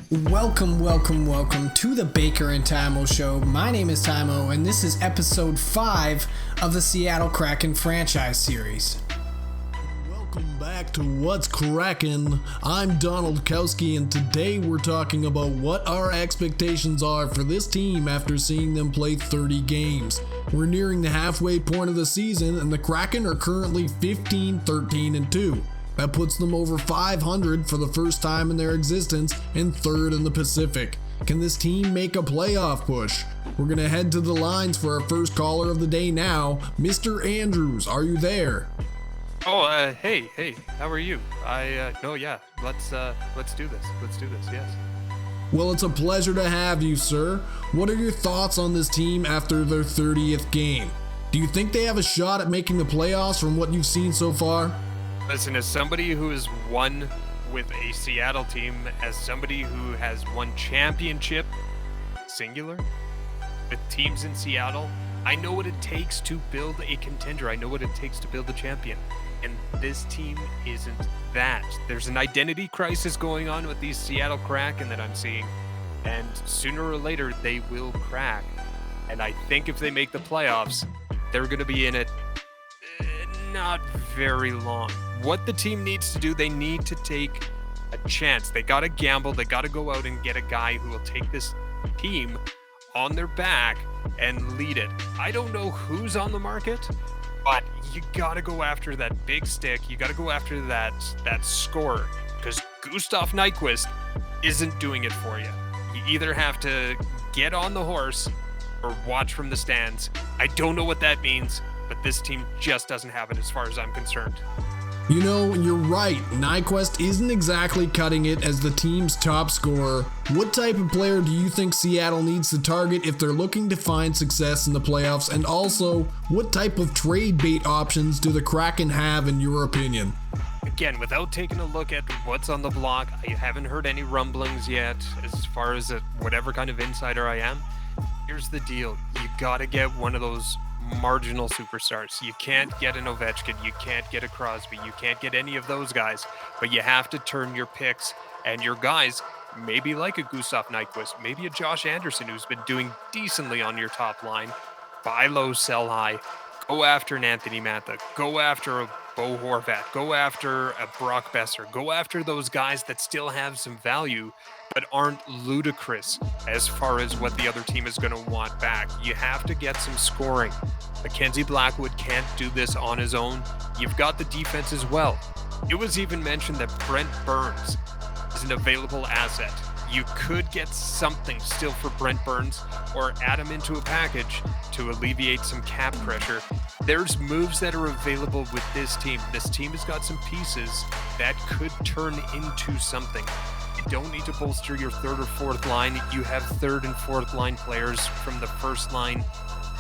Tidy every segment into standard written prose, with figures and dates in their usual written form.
Welcome to the Baker and Timo Show. My name is Timo, and this is episode 5 of the Seattle Kraken Franchise Series. Welcome back to What's Kraken. I'm Donald Kowski, and today we're talking about what our expectations are for this team after seeing them play 30 games. We're nearing the halfway point of the season, and the Kraken are currently 15-13-2. That puts them over 500 for the first time in their existence and third in the Pacific. Can this team make a playoff push? We're going to head to the lines for our first caller of the day now. Mr. Andrews, are you there? Hey, how are you? Let's do this, yes. Well, it's a pleasure to have you, sir. What are your thoughts on this team after their 30th game? Do you think they have a shot at making the playoffs from what you've seen so far? Listen, as somebody who has won with a Seattle team, as somebody who has won championship, singular, with teams in Seattle, I know what it takes to build a contender. I know what it takes to build a champion. And this team isn't that. There's an identity crisis going on with these Seattle Kraken that I'm seeing. And sooner or later, they will crack. And I think if they make the playoffs, they're going to be in it not very long. What the team needs to do, they need to take a chance. They got to gamble. They got to go out and get a guy who will take this team on their back and lead it. I don't know who's on the market, but you got to go after that big stick. You got to go after that scorer, because Gustav Nyquist isn't doing it for you. You either have to get on the horse or watch from the stands. I don't know what that means, but this team just doesn't have it as far as I'm concerned. You know, you're right. Nyquist isn't exactly cutting it as the team's top scorer. What type of player do you think Seattle needs to target if they're looking to find success in the playoffs? And also, what type of trade bait options do the Kraken have in your opinion? Again, without taking a look at what's on the block, I haven't heard any rumblings yet as far as whatever kind of insider I am. Here's the deal. You gotta get one of those marginal superstars. You can't get an Ovechkin, you can't get a Crosby, you can't get any of those guys, but you have to turn your picks and your guys, maybe like a Gustav Nyquist, maybe a Josh Anderson who's been doing decently on your top line. Buy low, sell high. Go after an Anthony Mantha, go after a Bo Horvat, go after a Brock Besser, go after those guys that still have some value but aren't ludicrous as far as what the other team is going to want back. You have to get some scoring. Mackenzie Blackwood can't do this on his own. You've got the defense as well. It was even mentioned that Brent Burns is an available asset. You could get something still for Brent Burns or add him into a package to alleviate some cap pressure. There's moves that are available with this team. This team has got some pieces that could turn into something. You don't need to bolster your third or fourth line. You have third and fourth line players from the first line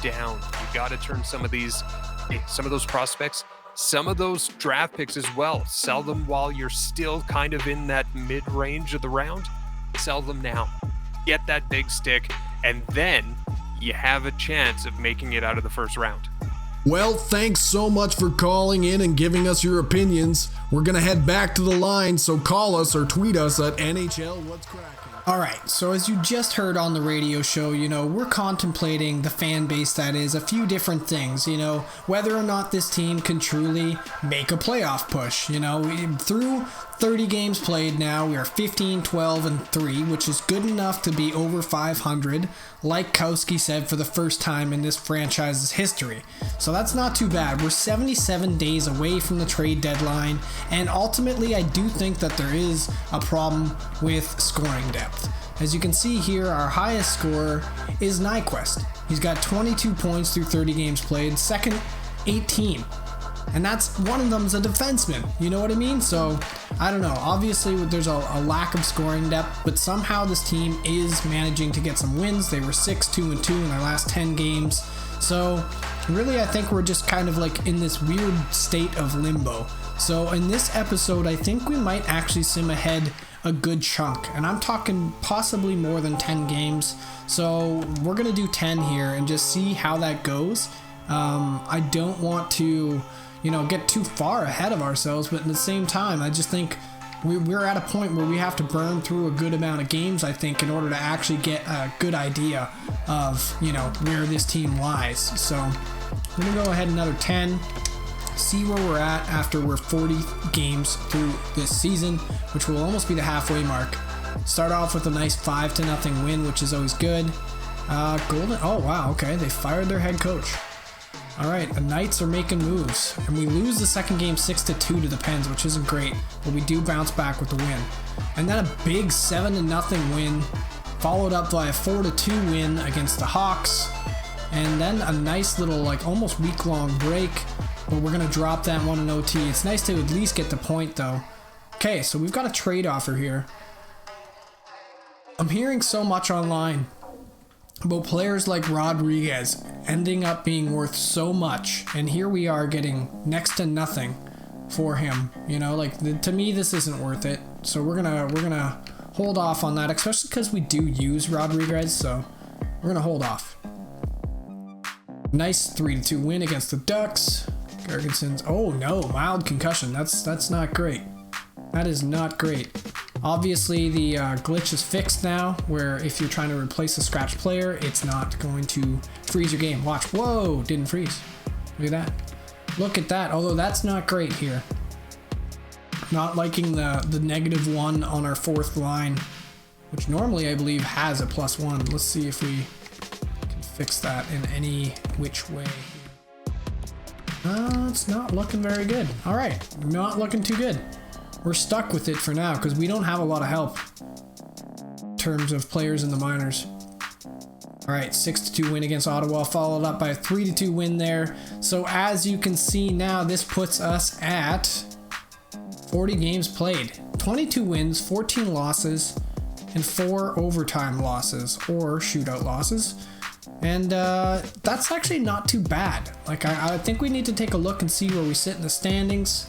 down. You got to turn some of those prospects, some of those draft picks as well. Sell them while you're still kind of in that mid-range of the round. Sell them now. Get that big stick, and then you have a chance of making it out of the first round. Well, thanks so much for calling in and giving us your opinions. We're going to head back to the line, so call us or tweet us at NHL What's Kraken. Alright, so as you just heard on the radio show, we're contemplating the fan base that is a few different things, whether or not this team can truly make a playoff push. Through 30 games played now, we are 15-12-3, which is good enough to be over 500, like Kowski said, for the first time in this franchise's history. So that's not too bad. We're 77 days away from the trade deadline, and ultimately I do think that there is a problem with scoring depth. As you can see here, our highest scorer is Nyquist. He's got 22 points through 30 games played, second 18. And that's one of them's a defenseman, you know what I mean? So, I don't know, obviously there's a lack of scoring depth, but somehow this team is managing to get some wins. They were 6-2-2 in their last 10 games. So, really I think we're just kind of like in this weird state of limbo. So in this episode, I think we might actually sim ahead a good chunk, and I'm talking possibly more than 10 games. So we're gonna do 10 here and just see how that goes. I don't want to get too far ahead of ourselves, but at the same time, I just think we're at a point where we have to burn through a good amount of games, I think, in order to actually get a good idea of, you know, where this team lies. So I'm going to go ahead another 10, see where we're at after we're 40 games through this season, which will almost be the halfway mark. Start off with a nice 5-0 win, which is always good. Golden, oh wow, okay, they fired their head coach. All right, the Knights are making moves, and we lose the second game 6-2 to the Pens, which isn't great, but we do bounce back with the win. And then a big 7-0 win, followed up by a 4-2 win against the Hawks, and then a nice little, like, almost week-long break, but we're gonna drop that one in OT. It's nice to at least get the point, though. Okay, so we've got a trade offer here. I'm hearing so much online about players like Rodriguez ending up being worth so much, and here we are getting next to nothing for him. You know, like, to me this isn't worth it, so we're gonna hold off on that, especially because we do use Rodriguez, so we're gonna hold off. Nice 3-2 win against the Ducks. Gergenson's, oh no, mild concussion. That's not great. That is not great. Obviously, the glitch is fixed now, where if you're trying to replace a scratch player, it's not going to freeze your game. Watch. Whoa, didn't freeze. Look at that. Look at that. Although that's not great here. Not liking the -1 on our fourth line, which normally I believe has a +1. Let's see if we can fix that in any which way. It's not looking very good. All right, not looking too good. We're stuck with it for now because we don't have a lot of help in terms of players in the minors. All right, 6-2 win against Ottawa, followed up by a 3-2 win there. So as you can see now, this puts us at 40 games played, 22 wins, 14 losses, and 4 overtime losses or shootout losses. And that's actually not too bad. Like, I think we need to take a look and see where we sit in the standings.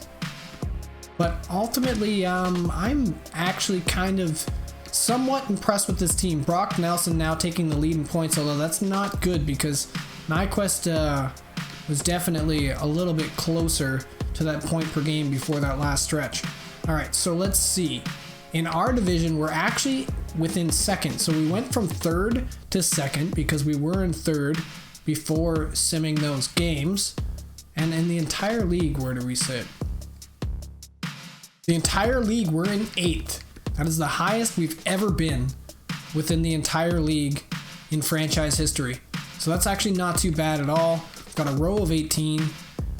But ultimately, I'm actually kind of somewhat impressed with this team. Brock Nelson now taking the lead in points, although that's not good because Nyquist was definitely a little bit closer to that point per game before that last stretch. All right, so let's see. In our division, we're actually within second. So we went from third to second because we were in third before simming those games. And in the entire league, where do we sit? The entire league, we're in 8th. That is the highest we've ever been within the entire league in franchise history. So that's actually not too bad at all. We've got a row of 18.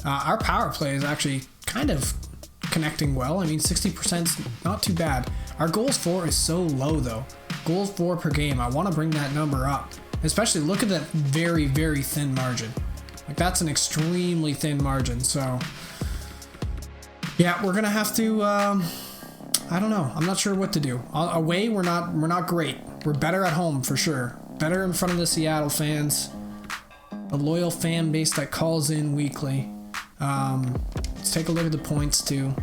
Our power play is actually kind of connecting well. I mean, 60% is not too bad. Our goals for is so low, though. Goals for per game. I want to bring that number up. Especially look at that very, very thin margin. Like, that's an extremely thin margin. So yeah, we're gonna have to. I don't know. I'm not sure what to do. Away, we're not great. We're better at home for sure. Better in front of the Seattle fans, a loyal fan base that calls in weekly. Let's take a look at the points too.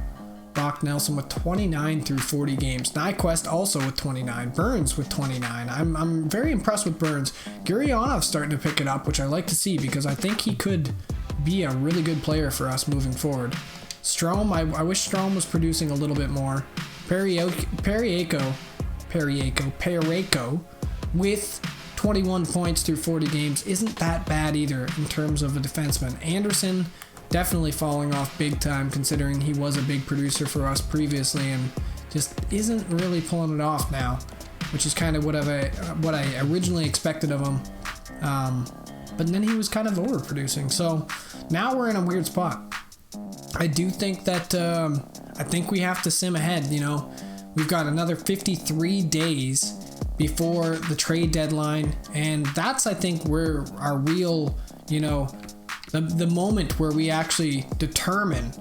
Brock Nelson with 29 through 40 games. Nyquist also with 29. Burns with 29. I'm very impressed with Burns. Gurionov's starting to pick it up, which I like to see because I think he could be a really good player for us moving forward. Strome, I wish Strome was producing a little bit more. Parayko with 21 points through 40 games isn't that bad either in terms of a defenseman. Anderson definitely falling off big time considering he was a big producer for us previously and just isn't really pulling it off now, which is kind of what I originally expected of him. But then he was kind of overproducing. So now we're in a weird spot. I do think that I think we have to sim ahead. You know, we've got another 53 days before the trade deadline, and that's, I think, where our real, you know, the moment where we actually determine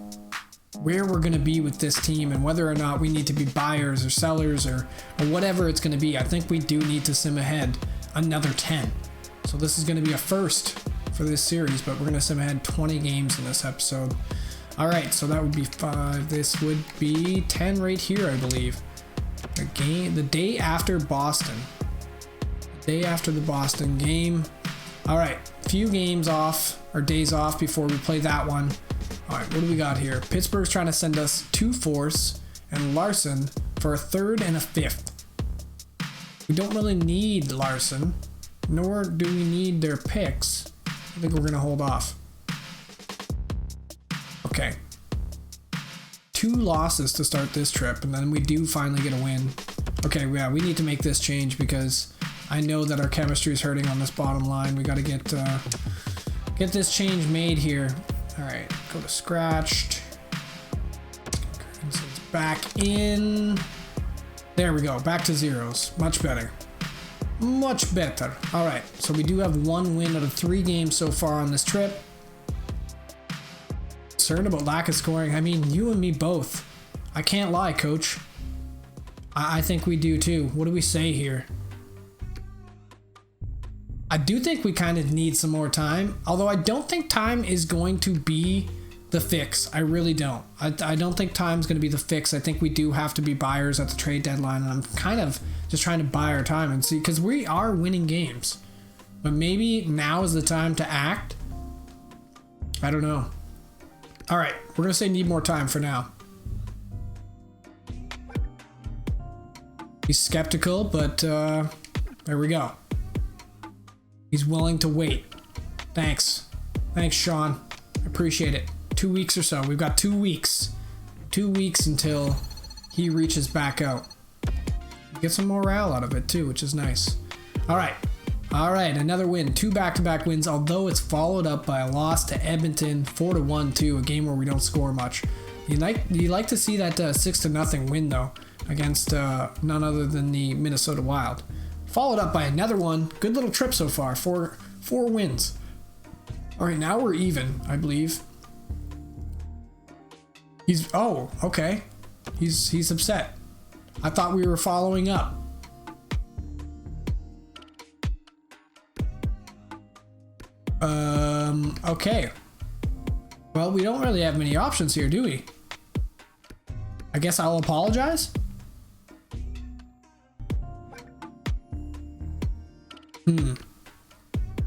where we're going to be with this team and whether or not we need to be buyers or sellers or whatever it's going to be. I think we do need to sim ahead another 10. So this is going to be a first for this series, but we're going to sim ahead 20 games in this episode. All right, so that would be 5. This would be 10 right here, I believe. The day after Boston. The day after the Boston game. All right, few games off, or days off before we play that one. All right, what do we got here? Pittsburgh's trying to send us 2 fourths and Larson for a third and a fifth. We don't really need Larson, nor do we need their picks. I think we're going to hold off. Okay. 2 losses to start this trip, and then we do finally get a win. Okay, yeah, we need to make this change because I know that our chemistry is hurting on this bottom line. We got to get this change made here. All right, go to scratched. Back in. There we go. Back to zeros. Much better. Much better. All right, so we do have 1 win out of 3 games so far on this trip. Concerned about lack of scoring. I mean, you and me both. I can't lie, coach. I think we do too. What do we say here? I do think we kind of need some more time, although I don't think time is going to be the fix. I really don't. I don't think time's going to be the fix. I think we do have to be buyers at the trade deadline, and I'm kind of just trying to buy our time and see, because we are winning games. But maybe now is the time to act. I don't know. All right, we're going to say need more time for now. He's skeptical, but there we go. He's willing to wait. Thanks. Thanks, Sean. Appreciate it. 2 weeks or so. We've got 2 weeks. 2 weeks until he reaches back out. Get some morale out of it too, which is nice. All right. All right, another win. 2 back-to-back wins, although it's followed up by a loss to Edmonton, 4-1 too, a game where we don't score much. You like to see that 6-0 win though, against none other than the Minnesota Wild. Followed up by another one. Good little trip so far. Four wins. All right, now we're even, I believe. Okay. He's upset. I thought we were following up. Okay. Well, we don't really have many options here, do we? I guess I'll apologize.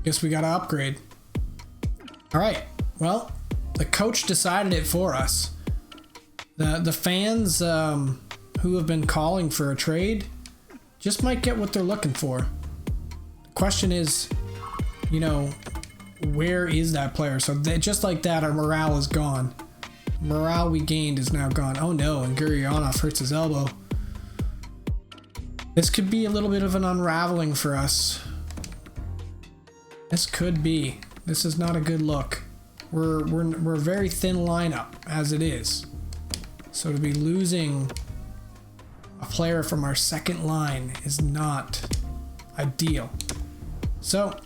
Guess we gotta upgrade. All right. Well, the coach decided it for us. The fans who have been calling for a trade just might get what they're looking for. The question is, where is that player? So just like that, our morale is gone. Morale we gained is now gone. Oh no, and Gurionov hurts his elbow. This could be a little bit of an unraveling for us. This could be. This is not a good look. We're a very thin lineup as it is. So to be losing a player from our second line is not ideal. So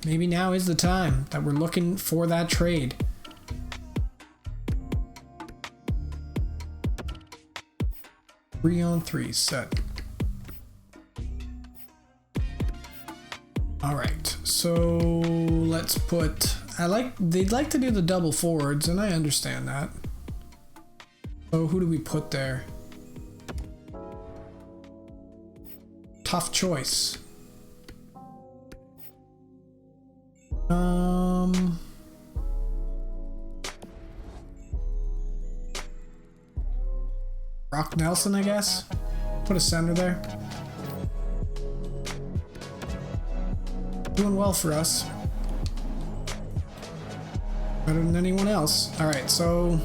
maybe now is the time that we're looking for that trade. Three on three set. All right, so let's put. They'd like to do the double forwards, and I understand that. So who do we put there? Tough choice. Brock Nelson, I guess. Put a center there. Doing well for us. Better than anyone else. All right, so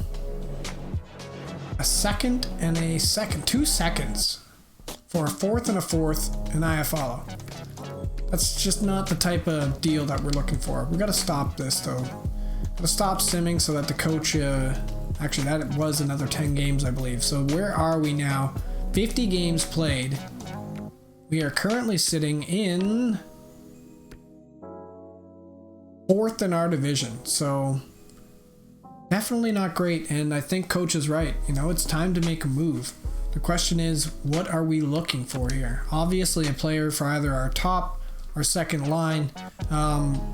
a second and a second. 2 seconds for a fourth and a fourth, and Iafallo. That's just not the type of deal that we're looking for. We got to stop this, though. Got to stop simming so that the coach... actually, that was another 10 games, I believe. So where are we now? 50 games played. We are currently sitting in 4th in our division. So definitely not great. And I think coach is right. It's time to make a move. The question is, what are we looking for here? Obviously, a player for either our top or second line.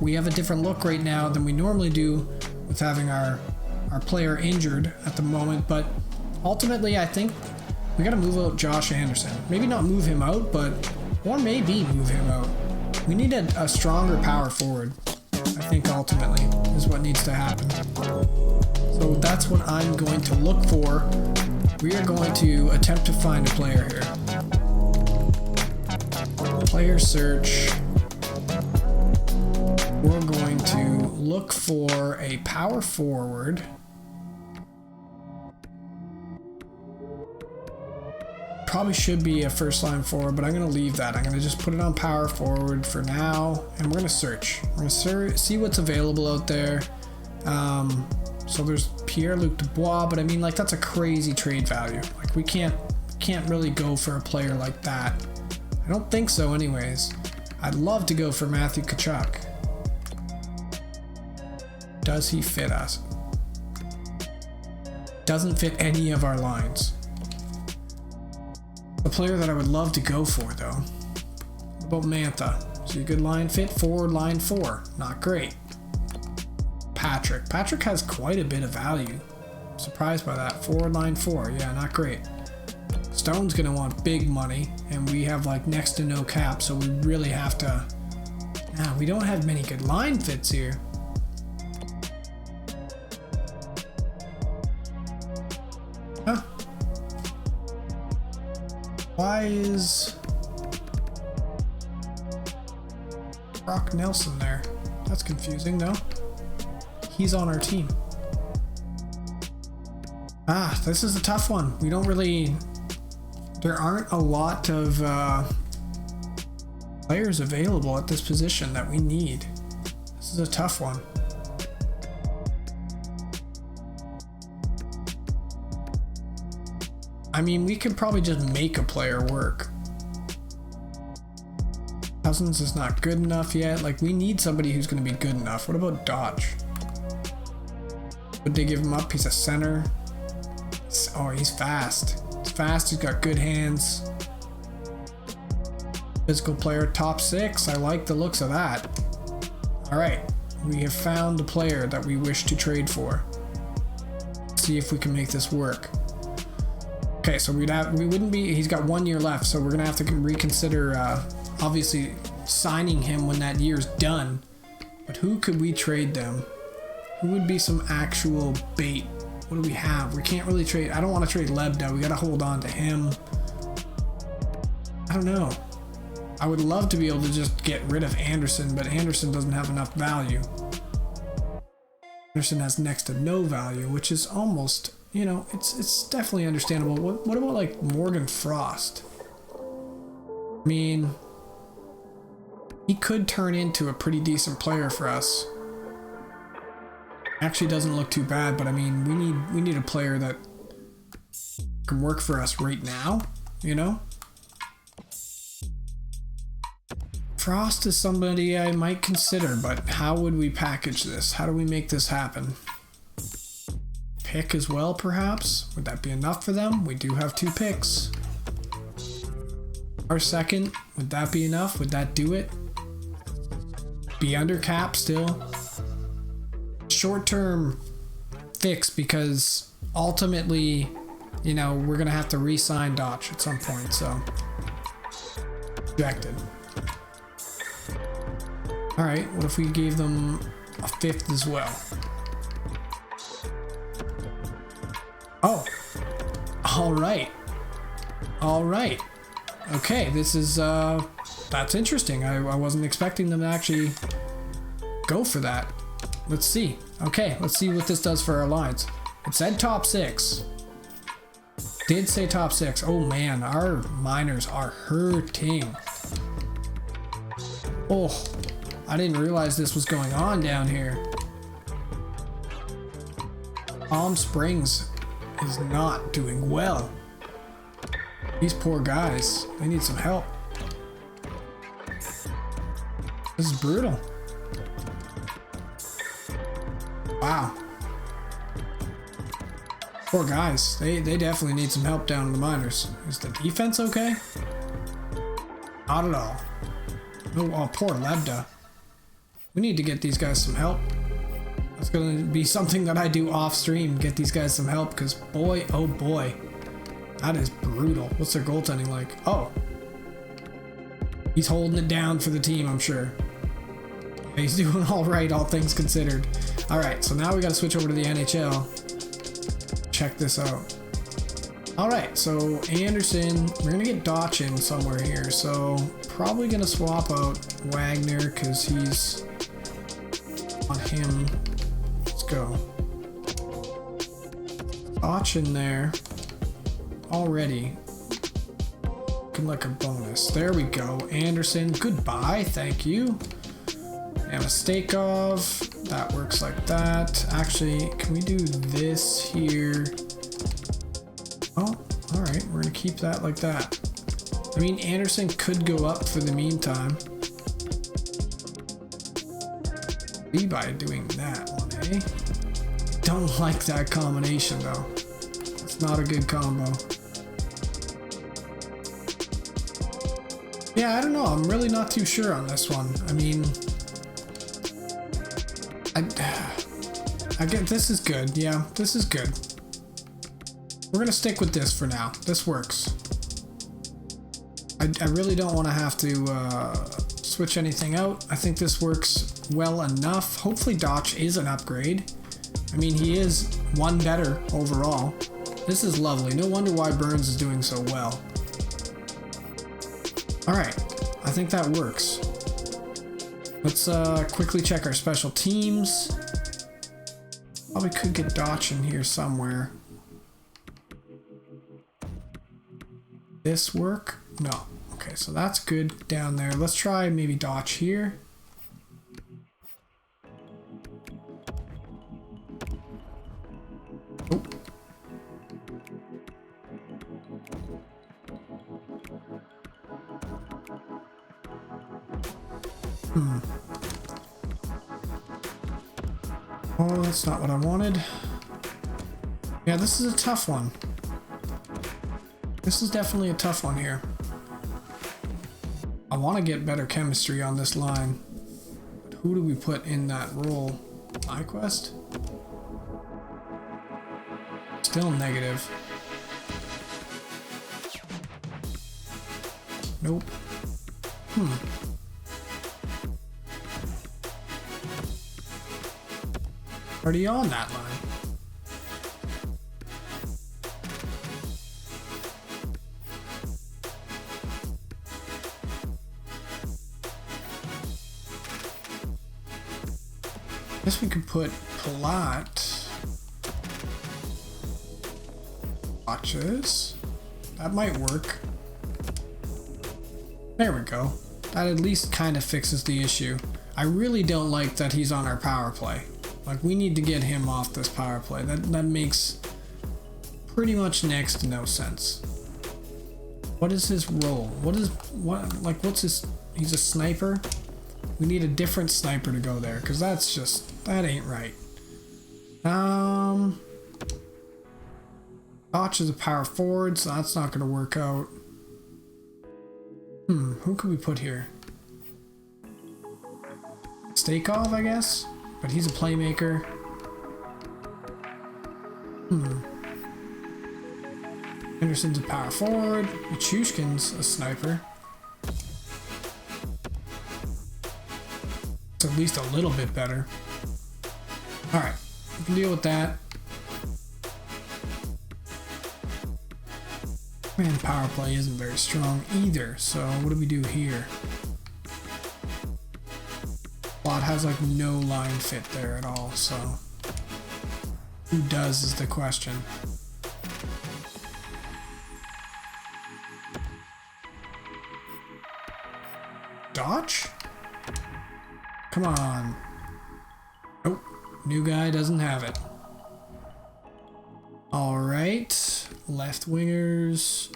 We have a different look right now than we normally do with having our player injured at the moment, but ultimately I think we got to move out Josh Anderson. Maybe not move him out, or maybe move him out. We need a stronger power forward, I think ultimately is what needs to happen. So that's what I'm going to look for We are going to attempt to find a player here. Player search. We're going to look for a power forward. Probably should be a first line forward, but I'm going to leave that. I'm going to just put it on power forward for now, and we're going to search. We're going to see what's available out there. So there's Pierre-Luc Dubois, but I mean, like, that's a crazy trade value. Like, we can't really go for a player like that. I don't think so anyways. I'd love to go for Matthew Tkachuk. Does he fit us? Doesn't fit any of our lines. A player that I would love to go for, though. What about Mantha? Is he a good line fit? Forward line 4. Not great. Patrick. Patrick has quite a bit of value. I'm surprised by that. Forward line 4. Yeah, not great. Stone's going to want big money, and we have like next to no cap, so we really have to... Nah, we don't have many good line fits here. Huh? Why is Brock Nelson there? That's confusing, though. He's on our team. Ah, this is a tough one. We don't really... There aren't a lot of players available at this position that we need. This is a tough one. I mean, we could probably just make a player work. Cousins is not good enough yet. Like, we need somebody who's going to be good enough. What about Dodge? Would they give him up? He's a center. Oh, he's fast. He's fast. He's got good hands. Physical player, top 6. I like the looks of that. All right. We have found the player that we wish to trade for. Let's see if we can make this work. Okay, so he's got 1 year left, so we're gonna have to reconsider, obviously signing him when that year's done. But who could we trade them? Who would be some actual bait? What do we have? We can't really trade. I don't want to trade Lebda. We got to hold on to him. I don't know. I would love to be able to just get rid of Anderson, but Anderson doesn't have enough value. Anderson has next to no value, which is almost, you know, it's definitely understandable. What about like Morgan Frost? I mean, he could turn into a pretty decent player for us. Actually doesn't look too bad, but I mean, we need a player that can work for us right now, you know? Frost is somebody I might consider, but how would we package this? How do we make this happen? Pick as well, perhaps? Would that be enough for them? We do have 2 picks. Our second, would that be enough? Would that do it? Be under cap still? Short-term fix, because ultimately, you know, we're gonna have to re-sign Dodge at some point, so rejected. All right, what if we gave them a 5th as well? Oh, all right. Okay, this is that's interesting. I wasn't expecting them to actually go for that. Let's see. Okay, let's see what this does for our lines. It said top 6. Did say top 6. Oh man, our miners are hurting. Oh, I didn't realize this was going on down here. Palm Springs is not doing well. These poor guys, they need some help. This is brutal. Wow. Poor guys. They definitely need some help down in the minors. Is the defense okay? Not at all. Oh, poor Lebda. We need to get these guys some help. That's going to be something that I do off stream. Get these guys some help, because boy, oh boy. That is brutal. What's their goaltending like? Oh. He's holding it down for the team, I'm sure. He's doing all right, all things considered. All right, so now we got to switch over to the NHL. Check this out. All right, so Anderson, we're gonna get Dotch in somewhere here. So probably gonna swap out Wagner because he's on him. Let's go. Dotch in there already. Looking like a bonus. There we go. Anderson, goodbye. Thank you. And Stakov, that works like that. Actually, can we do this here? Oh, all right. We're gonna keep that like that. I mean, Anderson could go up for the meantime. Be by doing that one, eh? Don't like that combination though. It's not a good combo. Yeah, I don't know. I'm really not too sure on this one. I mean, I get this is good. Yeah, this is good. We're gonna stick with this for now. This works. I really don't want to have to switch anything out. I think this works well enough. Hopefully Dotch is an upgrade. I mean, he is one better overall. This is lovely. No wonder why Burns is doing so well. Alright, I think that works. Let's quickly check our special teams. Probably could get Dotch in here somewhere. This work? No. Okay, so that's good down there. Let's try maybe Dotch here. Oh. Oh, that's not what I wanted. Yeah, this is a tough one. This is definitely a tough one here. I want to get better chemistry on this line. But who do we put in that role? Nyquist? Still negative. Nope. Already on that line. Guess we could put Palat. Watches. That might work. There we go. That at least kind of fixes the issue. I really don't like that he's on our power play. Like, we need to get him off this power play. That makes pretty much next to no sense. What is his role? What's his... He's a sniper? We need a different sniper to go there, because that's just... That ain't right. Dotch is a power forward, so that's not going to work out. Who could we put here? Stakov, I guess? But he's a playmaker. Anderson's a power forward. Michushkin's a sniper. It's at least a little bit better. Alright, we can deal with that. Man, power play isn't very strong either, so what do we do here? Plot has like no line fit there at all, so who does is the question. Dotch? Come on. Nope, new guy doesn't have it. Alright, left wingers.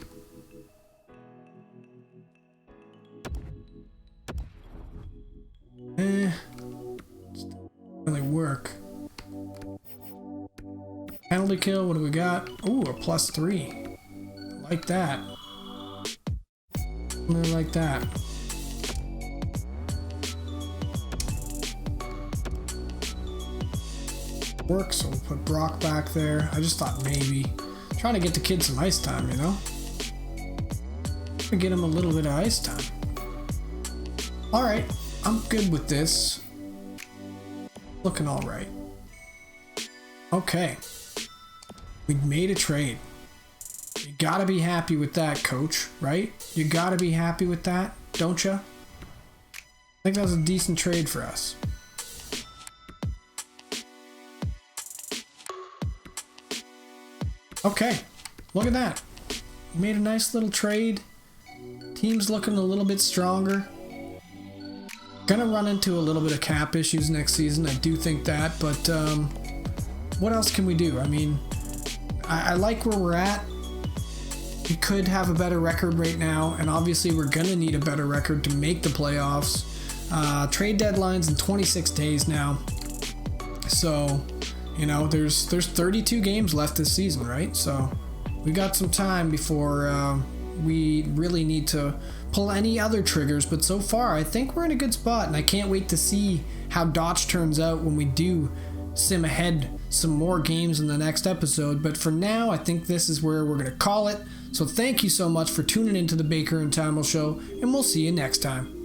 Doesn't really work. Penalty kill, what do we got? Ooh, a +3. Like that. Something like that. Works, so we'll put Brock back there. I just thought maybe. Trying to get the kid some ice time, you know? Get him a little bit of ice time. Alright, I'm good with this. Looking alright. Okay. We made a trade. We gotta be happy with that, coach, right? You gotta be happy with that, don't you? I think that was a decent trade for us. Okay, look at that. We made a nice little trade. Team's looking a little bit stronger. Gonna run into a little bit of cap issues next season, I do think that, but what else can we do? I mean, I like where we're at. We could have a better record right now, and obviously we're gonna need a better record to make the playoffs. Trade deadline's in 26 days now, so you know there's 32 games left this season, right? So we got some time before we really need to pull any other triggers, but so far I think we're in a good spot, and I can't wait to see how Dotch turns out when we do sim ahead some more games in the next episode. But for now, I think this is where we're going to call it. So thank you so much for tuning into the Baker and Tamil Show, and we'll see you next time.